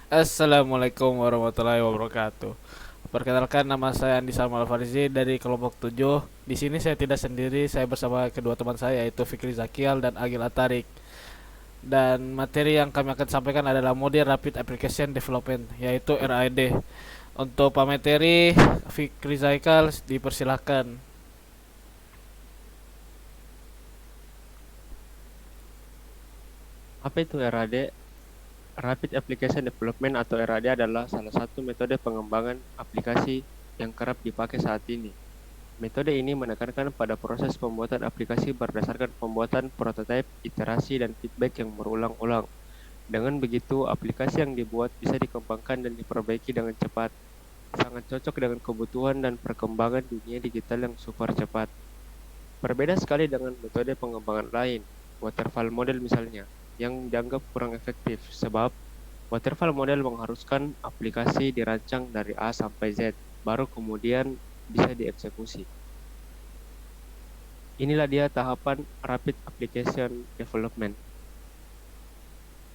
Assalamualaikum warahmatullahi wabarakatuh. Perkenalkan, nama saya Andi Samuel Farizi dari kelompok 7. Di sini saya tidak sendiri, saya bersama kedua teman saya yaitu Fikri Zakial dan Agil Atarik. Dan materi yang kami akan sampaikan adalah Model Rapid Application Development yaitu RAD. Untuk pemateri Fikri Zakial dipersilahkan. Apa itu RAD? Rapid Application Development atau RAD adalah salah satu metode pengembangan aplikasi yang kerap dipakai saat ini. Metode ini menekankan pada proses pembuatan aplikasi berdasarkan pembuatan prototipe, iterasi, dan feedback yang berulang-ulang. Dengan begitu, aplikasi yang dibuat bisa dikembangkan dan diperbaiki dengan cepat. Sangat cocok dengan kebutuhan dan perkembangan dunia digital yang super cepat. Berbeda sekali dengan metode pengembangan lain, waterfall model misalnya, yang dianggap kurang efektif sebab waterfall model mengharuskan aplikasi dirancang dari A sampai Z, baru kemudian bisa dieksekusi. Inilah dia tahapan Rapid Application Development.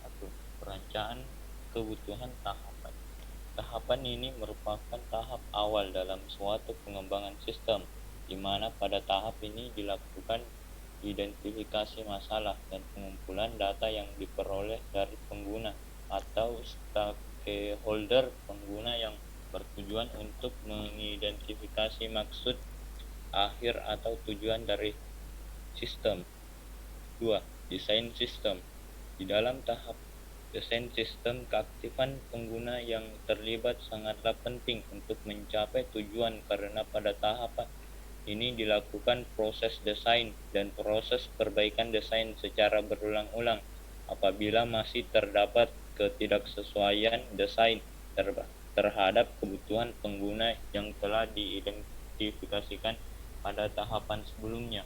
Satu, perencanaan kebutuhan tahapan. Tahapan ini merupakan tahap awal dalam suatu pengembangan sistem, di mana pada tahap ini dilakukan identifikasi masalah dan pengumpulan data yang diperoleh dari pengguna atau stakeholder pengguna yang bertujuan untuk mengidentifikasi maksud akhir atau tujuan dari sistem. 2. Desain sistem. Di dalam tahap desain sistem, keaktifan pengguna yang terlibat sangatlah penting untuk mencapai tujuan, karena pada tahapan ini dilakukan proses desain dan proses perbaikan desain secara berulang-ulang apabila masih terdapat ketidaksesuaian desain terhadap kebutuhan pengguna yang telah diidentifikasikan pada tahapan sebelumnya.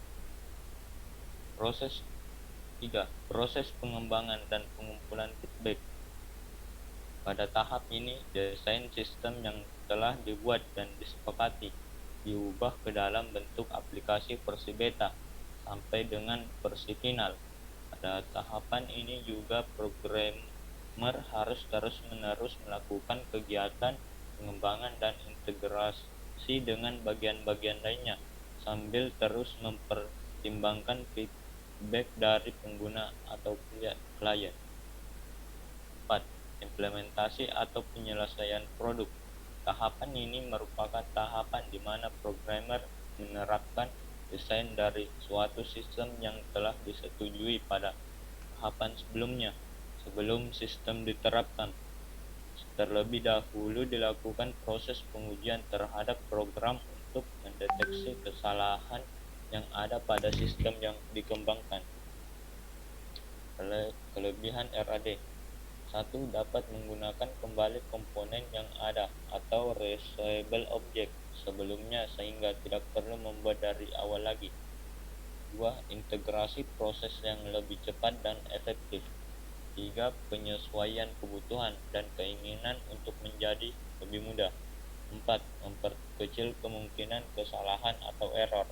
Proses 3. Proses pengembangan dan pengumpulan feedback. Pada tahap ini, desain sistem yang telah dibuat dan disepakati diubah ke dalam bentuk aplikasi versi beta sampai dengan versi final. Pada tahapan ini juga programmer harus terus-menerus melakukan kegiatan pengembangan dan integrasi dengan bagian-bagian lainnya sambil terus mempertimbangkan feedback dari pengguna atau klien. 4. Implementasi atau penyelesaian produk. Tahapan ini merupakan tahapan di mana programmer menerapkan desain dari suatu sistem yang telah disetujui pada tahapan sebelumnya. Sebelum sistem diterapkan, terlebih dahulu dilakukan proses pengujian terhadap program untuk mendeteksi kesalahan yang ada pada sistem yang dikembangkan. Kelebihan RAD. 1. Dapat menggunakan kembali komponen yang ada atau reusable object sebelumnya sehingga tidak perlu membuat dari awal lagi. 2. Integrasi proses yang lebih cepat dan efektif. 3. Penyesuaian kebutuhan dan keinginan untuk menjadi lebih mudah. 4. Memperkecil kemungkinan kesalahan atau error.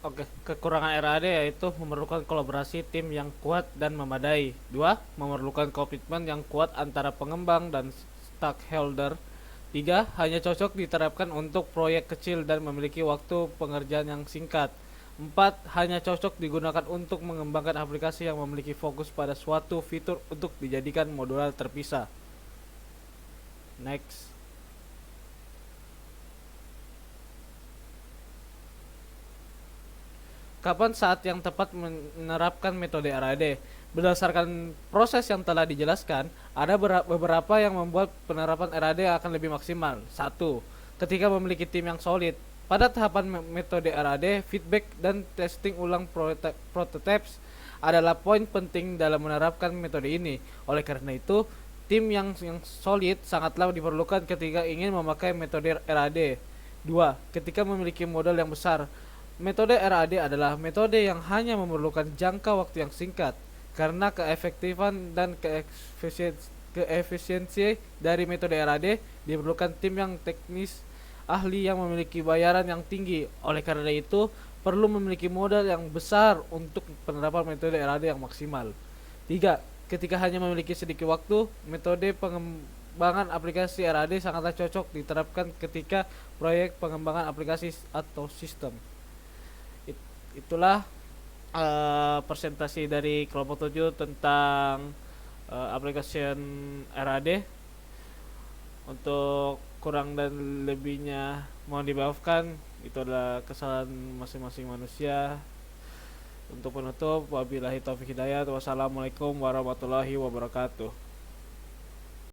Oke, kekurangan RAD yaitu memerlukan kolaborasi tim yang kuat dan memadai. 2. Memerlukan komitmen yang kuat antara pengembang dan stakeholder. 3. Hanya cocok diterapkan untuk proyek kecil dan memiliki waktu pengerjaan yang singkat. 4. Hanya cocok digunakan untuk mengembangkan aplikasi yang memiliki fokus pada suatu fitur untuk dijadikan modular terpisah. Next. Kapan saat yang tepat menerapkan metode RAD? Berdasarkan proses yang telah dijelaskan, ada beberapa yang membuat penerapan RAD akan lebih maksimal. 1. Ketika memiliki tim yang solid. Pada tahapan metode RAD, feedback dan testing ulang prototypes adalah poin penting dalam menerapkan metode ini. Oleh karena itu, tim yang solid sangatlah diperlukan ketika ingin memakai metode RAD. 2. Ketika memiliki modal yang besar. Metode RAD adalah metode yang hanya memerlukan jangka waktu yang singkat, karena keefektifan dan keefisiensi dari metode RAD diperlukan tim yang teknis ahli yang memiliki bayaran yang tinggi. Oleh karena itu, perlu memiliki modal yang besar untuk penerapan metode RAD yang maksimal. Tiga, ketika hanya memiliki sedikit waktu, metode pengembangan aplikasi RAD sangatlah cocok diterapkan ketika proyek pengembangan aplikasi atau sistem. Itulah presentasi dari kelompok 7 tentang application RAD. Untuk kurang dan lebihnya mohon dimaafkan, itu adalah kesalahan masing-masing manusia. Untuk penutup, wabillahi taufiq hidayah. Wassalamualaikum warahmatullahi wabarakatuh.